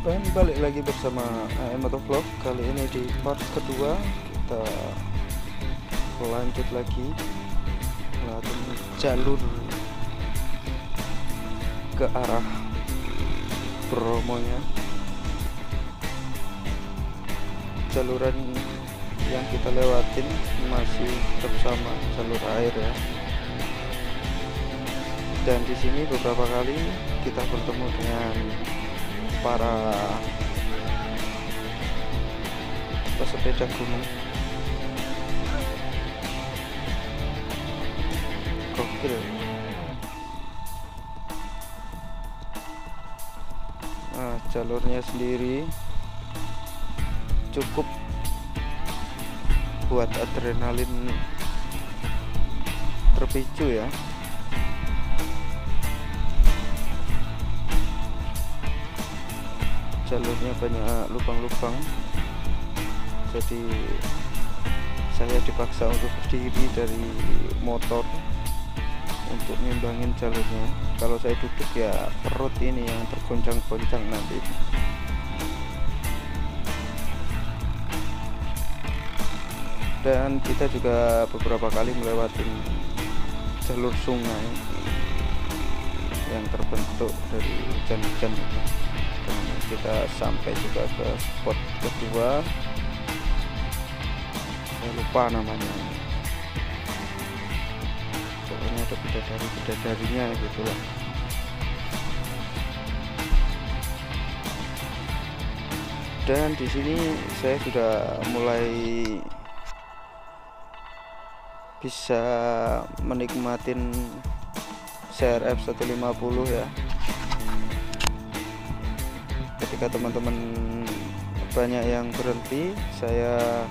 Dan balik lagi bersama Motovlog. Kali ini di part kedua kita lanjut lagi melewati jalur ke arah Bromonya. Jaluran yang kita lewatin masih bersama jalur air ya. Dan di sini beberapa kali kita bertemu dengan para pesepeda gunung. Gokil. Nah, jalurnya sendiri cukup buat adrenalin terpicu ya. Jalurnya banyak lubang-lubang, jadi saya dipaksa untuk berdiri dari motor untuk ngimbangin jalurnya. Kalau saya duduk ya perut ini yang tergoncang-goncang nanti. Dan kita juga beberapa kali melewati jalur sungai yang terbentuk dari hujan-hujan. Kita sampai juga ke spot kedua, saya lupa namanya, pokoknya ada bidadarinya gitulah. Dan di sini saya sudah mulai bisa menikmatin CRF 150 ya. Ketika teman-teman banyak yang berhenti, saya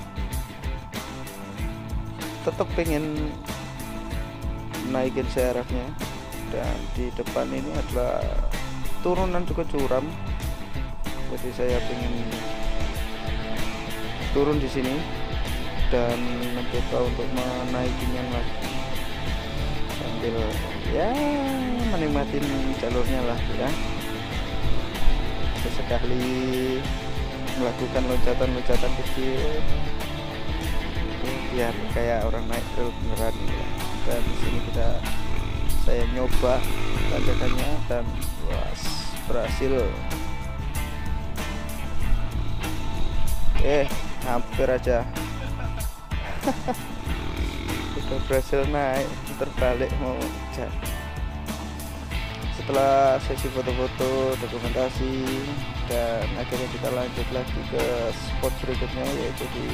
tetap pengen naikin CRF-nya. Dan di depan ini adalah turunan juga curam, jadi saya pengen turun di sini dan mencoba untuk menaikinya lagi sambil ya menikmatin jalurnya lah ya. Sesekali melakukan loncatan-loncatan kecil biar kayak orang naik trail beneran ya. Dan di sini saya nyoba tanjakannya dan berhasil. Hampir aja udah berhasil naik, terbalik mau jatuh. Setelah sesi foto-foto, dokumentasi, dan akhirnya kita lanjut lagi ke spot berikutnya, yaitu di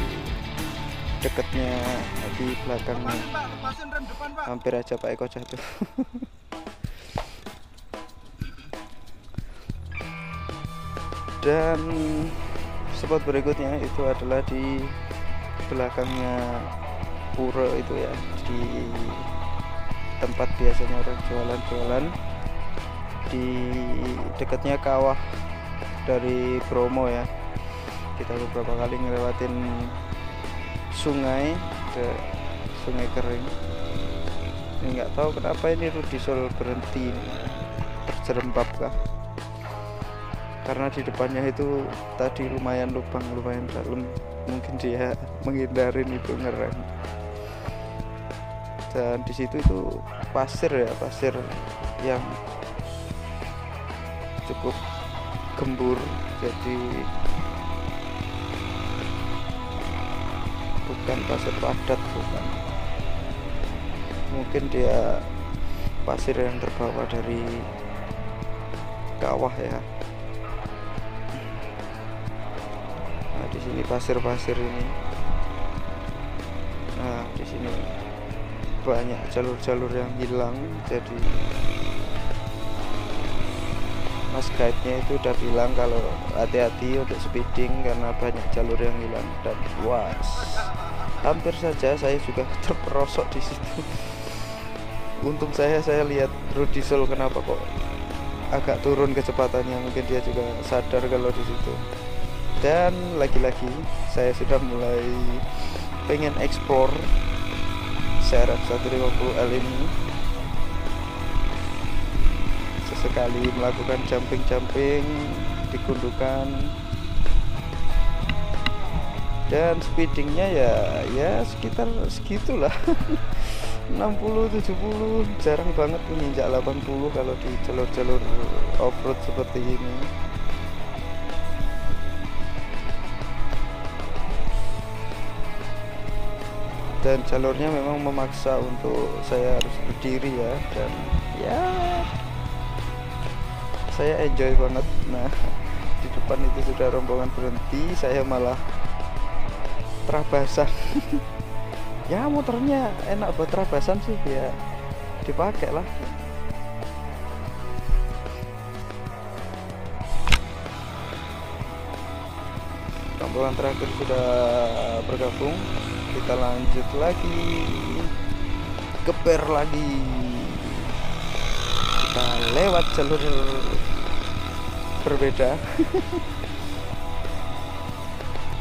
dekatnya, di belakangnya. Hampir aja Pak Eko jatuh. Dan spot berikutnya itu adalah di belakangnya pura itu ya, di tempat biasanya orang jualan-jualan, di dekatnya kawah dari Bromo ya. Kita beberapa kali ngelewatin sungai kering. Nggak tahu kenapa ini Rudisol berhenti, terjerembab kah? Karena di depannya itu tadi lumayan dalam, mungkin dia menghindarin itu ngerem. Dan di situ itu pasir yang cukup gembur, jadi bukan pasir padat, bukan, mungkin dia pasir yang terbawa dari kawah ya. Nah, di sini pasir ini. Nah, di sini banyak jalur-jalur yang hilang, jadi Mas guide-nya itu udah bilang kalau hati-hati untuk speeding karena banyak jalur yang hilang. Dan hampir saja saya juga terperosok di situ. Untung saya lihat Rudisol kenapa kok agak turun kecepatannya, mungkin dia juga sadar kalau di situ. Dan lagi-lagi saya sudah mulai pengen explore CRF 150L ini. Sesekali melakukan jumping di melewati gundukan, dan speedingnya ya sekitar segitulah. 60-70, jarang banget menginjak 80 kalau di jalur-jalur off-road seperti ini. Dan jalurnya memang memaksa untuk saya harus berdiri ya, dan ya saya enjoy banget. Nah, di depan itu sudah rombongan berhenti, saya malah terabasan. Ya motornya enak buat terabasan sih, ya dipakai lah. Rombongan terakhir sudah bergabung, kita lanjut lagi, geber lagi, kita lewat jalur berbeda.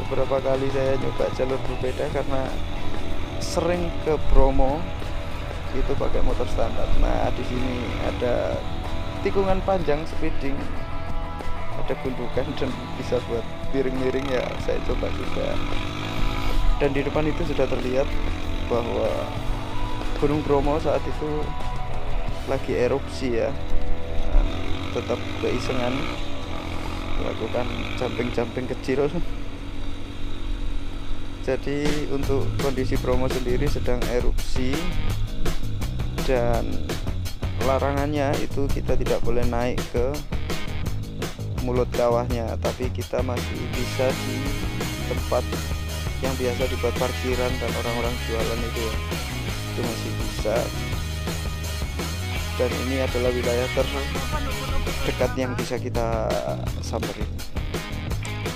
Beberapa kali saya nyoba jalur berbeda karena sering ke Bromo itu pakai motor standar. Nah, di sini ada tikungan panjang speeding, ada gundukan dan bisa buat miring-miring, ya saya coba juga. Dan di depan itu sudah terlihat bahwa Gunung Bromo saat itu lagi erupsi ya. Nah, tetap keisengan melakukan jumping-jumping kecil. Jadi untuk kondisi Bromo sendiri sedang erupsi, dan larangannya itu kita tidak boleh naik ke mulut kawahnya, tapi kita masih bisa di tempat yang biasa dibuat parkiran dan orang-orang jualan itu masih bisa. Dan ini adalah wilayah terdekat yang bisa kita samperin.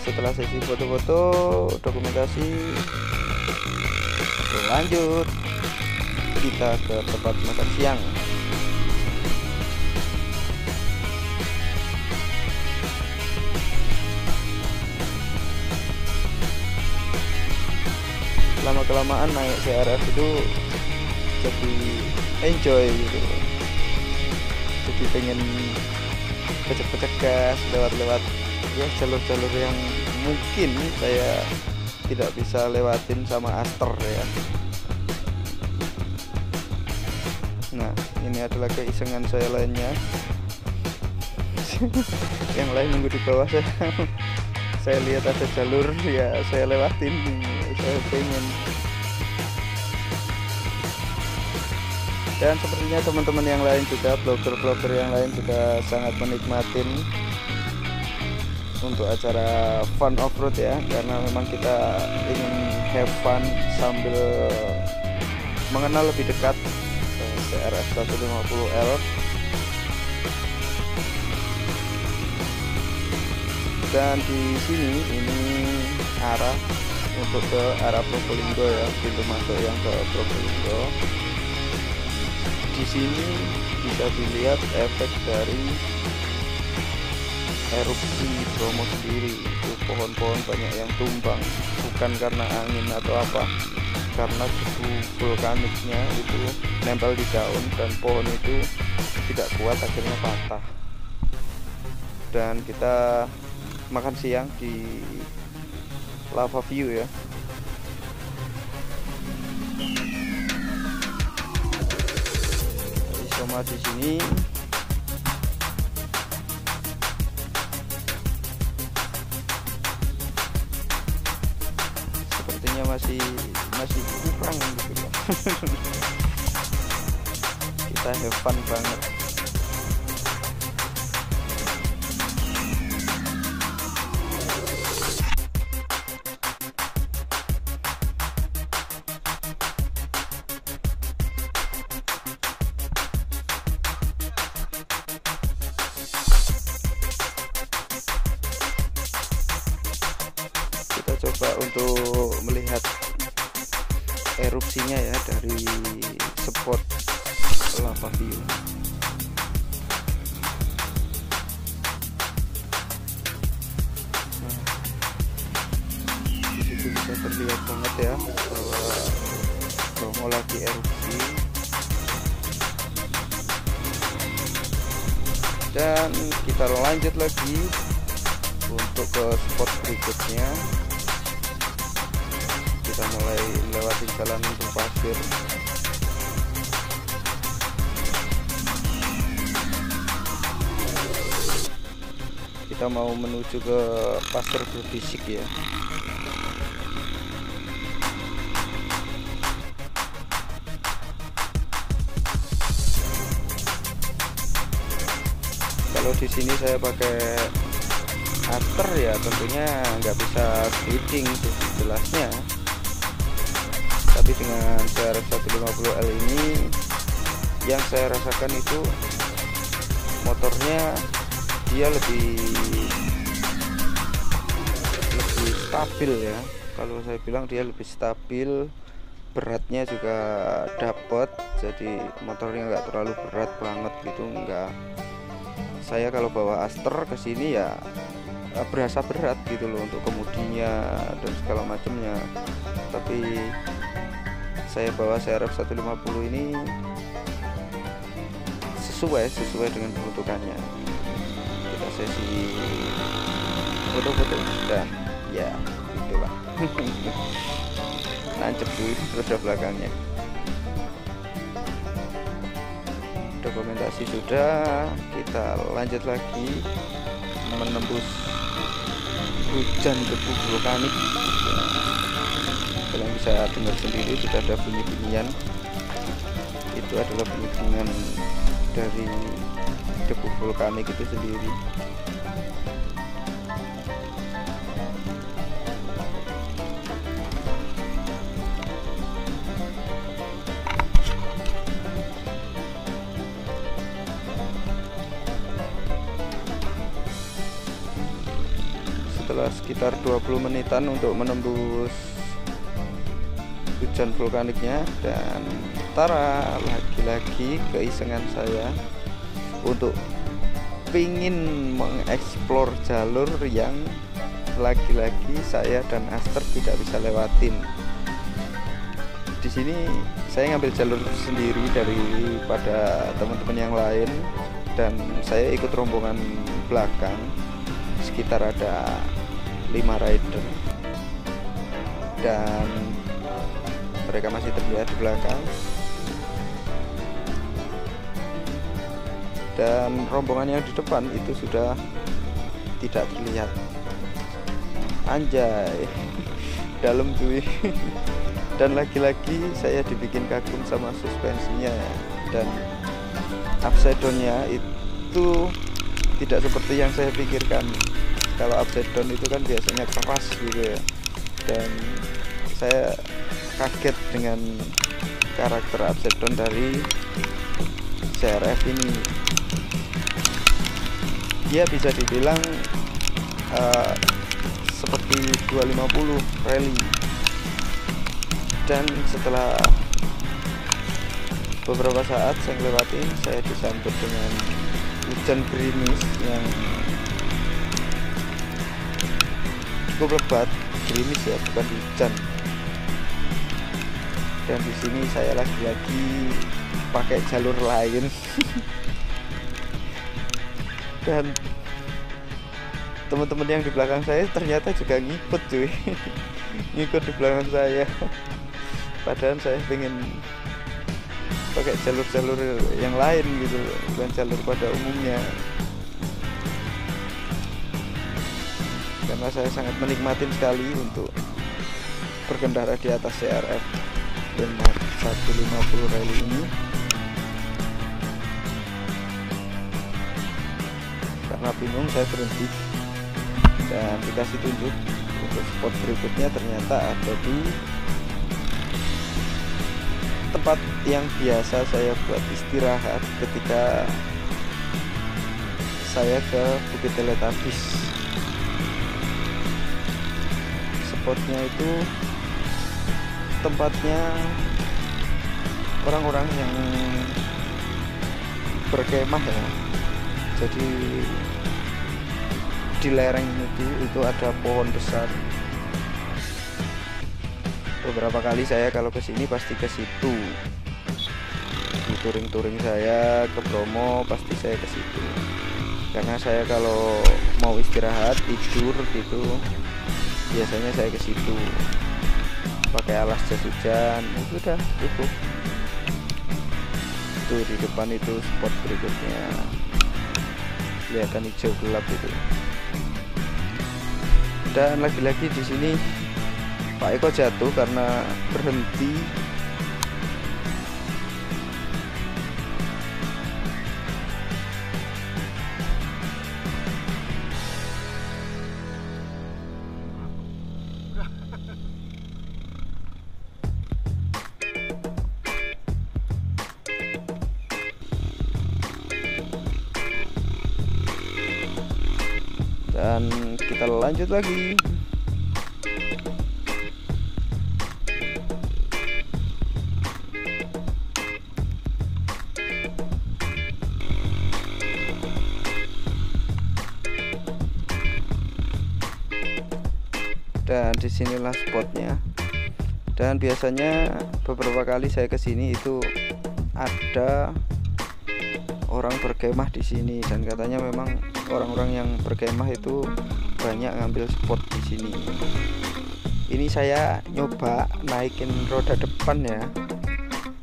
Setelah sesi foto-foto dokumentasi, lanjut kita ke tempat makan siang. Lama-kelamaan naik CRF itu jadi enjoy gitu, jadi pengen pecek-pecek gas lewat-lewat ya jalur-jalur yang mungkin saya tidak bisa lewatin sama Aster ya. Nah, ini adalah keisengan saya lainnya. Yang lain nunggu di bawah, saya lihat ada jalur ya saya lewatin, saya pengen. Dan sepertinya teman-teman yang lain juga, blogger-blogger yang lain juga sangat menikmatin untuk acara fun off-road ya, karena memang kita ingin have fun sambil mengenal lebih dekat CRF 150L. Dan di sini ini arah untuk ke arah Probolinggo ya, pintu masuk yang ke Probolinggo. Di sini bisa dilihat efek dari erupsi Bromo sendiri. Itu pohon-pohon banyak yang tumbang, bukan karena angin atau apa, karena debu vulkaniknya itu nempel di daun dan pohon itu tidak kuat, akhirnya patah. Dan kita makan siang di Lava View ya. Sama di sini sepertinya masih kurang gitu ya. Kita have fun banget. Coba untuk melihat erupsinya ya dari spot Lava View. Nah, di situ bisa terlihat banget ya bahwa Bromo lagi erupsi. Dan kita lanjut lagi Untuk ke spot berikutnya kita mulai lewati jalan pasir. Kita mau menuju ke pasir berbisik ya. Kalau di sini saya pakai aster ya tentunya nggak bisa speeding jelasnya, tapi dengan CRF 150L ini yang saya rasakan itu motornya dia lebih stabil ya. Kalau saya bilang dia lebih stabil, beratnya juga dapat, jadi motornya nggak terlalu berat banget gitu, enggak. Saya kalau bawa aster ke sini ya berasa berat gitu loh untuk kemudinya dan segala macamnya, tapi saya bawa CRF 150 ini sesuai dengan peruntukannya. Kita sesi foto-foto dan ya itulah nancep di roda belakangnya. Dokumentasi sudah, kita lanjut lagi menembus hujan debu vulkanik. Kalian bisa dengar sendiri sudah ada bunyi-bunyian, itu adalah bunyi-bunyian dari debu vulkanik itu sendiri. Setelah sekitar 20 menitan untuk menembus hujan vulkaniknya, dan tara, lagi-lagi keisengan saya untuk pingin mengeksplor jalur yang lagi-lagi saya dan aster tidak bisa lewatin. Di sini saya ngambil jalur sendiri daripada teman-teman yang lain, dan saya ikut rombongan belakang. Sekitar ada 5 rider dan mereka masih terlihat di belakang, dan rombongan yang di depan itu sudah tidak terlihat. Anjay, dalam cuy. Dan lagi-lagi saya dibikin kagum sama suspensinya, dan upside down-nya itu tidak seperti yang saya pikirkan. Kalau upside down itu kan biasanya keras gitu ya, dan saya kaget dengan karakter upside down dari CRF ini. Dia bisa dibilang seperti 250 rally, dan setelah beberapa saat saya lewatin, saya disambut dengan hujan gerimis yang cukup lebat. Gerimis ya, bukan hujan. Dan di sini saya lagi-lagi pakai jalur lain dan teman-teman yang di belakang saya ternyata juga ngikut cuy. Ngikut di belakang saya, padahal saya pengen pakai jalur-jalur yang lain gitu, bukan jalur pada umumnya, karena saya sangat menikmatin sekali untuk berkendara di atas CRF dengan 150 rally ini. Karena bingung, saya berhenti dan dikasih tunjuk untuk spot berikutnya. Ternyata ada di tempat yang biasa saya buat istirahat ketika saya ke Bukit Teletabis. Spotnya itu tempatnya orang-orang yang berkemah ya. Jadi di lereng itu ada pohon besar. Beberapa kali saya kalau ke sini pasti ke situ. Di touring-touring saya ke Bromo pasti saya ke situ. karena saya kalau mau istirahat tidur gitu biasanya saya ke situ pakai alas jas hujan. Itu udah cukup. Tuh di depan itu spot berikutnya, kelihatan hijau gelap itu. Dan lagi-lagi di sini Pak Eko jatuh karena berhenti. Dan kita lanjut lagi. Dan disinilah spotnya. Dan biasanya beberapa kali saya kesini itu ada orang berkemah di sini, dan katanya memang orang-orang yang berkemah itu banyak ngambil spot di sini. Ini saya nyoba naikin roda depan ya.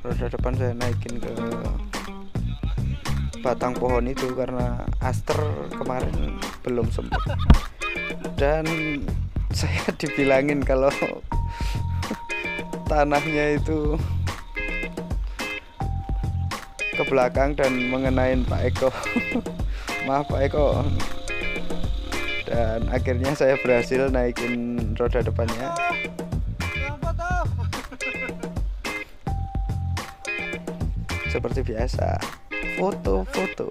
Roda depan saya naikin ke batang pohon itu karena aster kemarin belum sempat. Dan saya dibilangin kalau tanahnya itu ke belakang dan mengenain Pak Eko. Maaf Pak Eko. Dan akhirnya saya berhasil naikin roda depannya. Seperti biasa, foto-foto.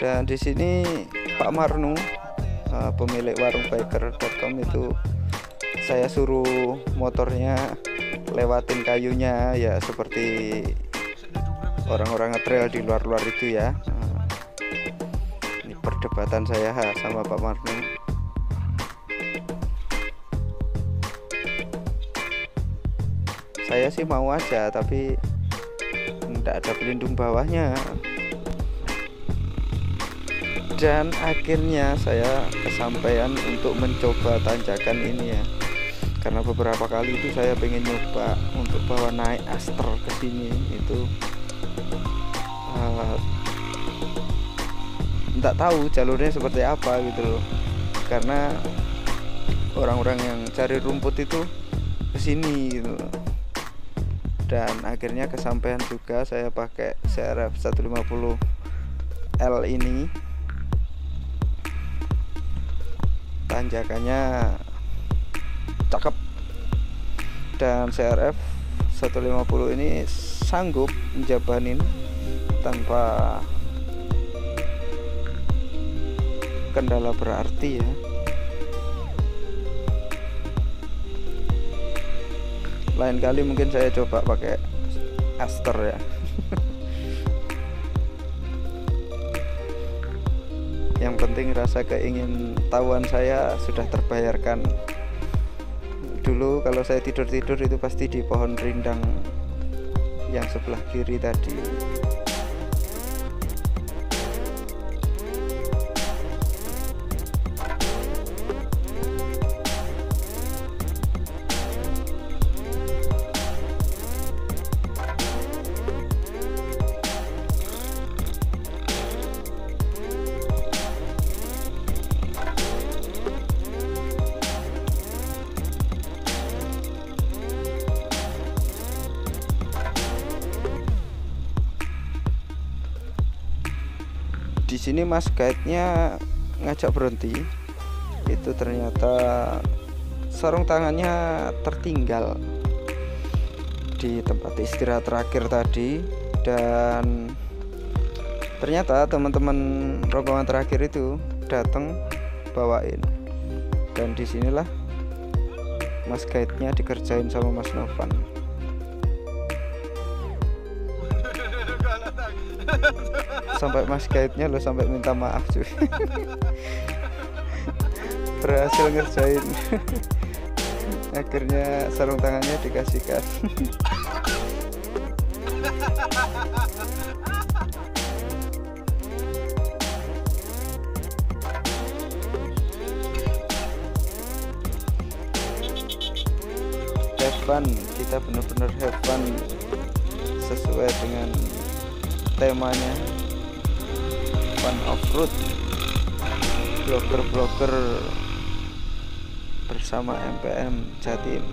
Dan di sini Pak Marnu, pemilik warung biker.com itu, saya suruh motornya lewatin kayunya ya seperti orang-orang ngetrail di luar-luar itu ya. Ini perdebatan saya sama Pak Marnu. Saya sih mau aja, tapi tidak ada pelindung bawahnya. Dan akhirnya saya kesampaian untuk mencoba tanjakan ini ya, karena beberapa kali itu saya pengen nyoba untuk bawa naik aster ke sini itu nggak tahu jalurnya seperti apa gitu loh, karena orang-orang yang cari rumput itu ke sini gitu. Dan akhirnya kesampaian juga, saya pakai CRF 150L ini. Tanjakannya cakep, dan CRF 150 ini sanggup menjabanin tanpa kendala berarti ya. Lain kali mungkin saya coba pakai aster ya. Yang penting rasa keingin tahuan saya sudah terbayarkan. Dulu kalau saya tidur-tidur itu pasti di pohon rindang yang sebelah kiri tadi. Di sini mas guide-nya ngajak berhenti, itu ternyata sarung tangannya tertinggal di tempat istirahat terakhir tadi, dan Ternyata teman-teman rombongan terakhir itu datang bawain, dan disinilah mas guide-nya dikerjain sama Mas Novan. Sampai mas guide-nya lo sampai minta maaf cuy. Berhasil ngerjain. Akhirnya sarung tangannya dikasihkan. Have fun, kita benar-benar have fun sesuai dengan temanya, fun off-road, blogger-blogger bersama MPM Jatim.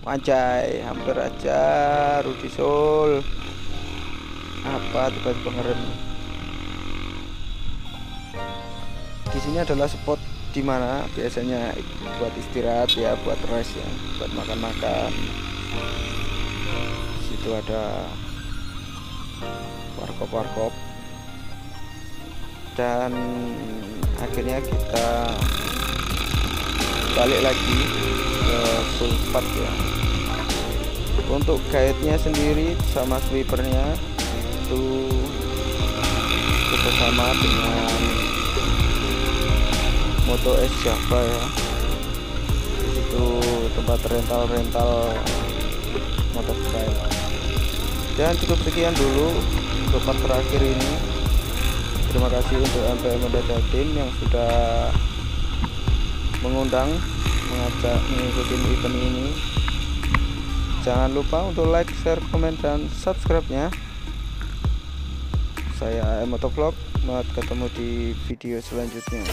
Wanjay, hampir aja Rudy Soul. Apa tiba-tiba ngerem. Di sini adalah spot dimana biasanya buat istirahat ya, buat rest ya, buat makan-makan. Situ ada warkop, dan akhirnya kita balik lagi ke Sulfat ya. Untuk guide-nya sendiri sama sweepernya itu bersama dengan Moto S Java ya. Itu tempat rental motorbike. Dan cukup sekian dulu untuk part terakhir ini. Terima kasih untuk MPM Honda Jatim yang sudah mengajak mengikuti event ini. Jangan lupa untuk like, share, komen, dan subscribe-nya. Saya AM Motovlog, ketemu di video selanjutnya.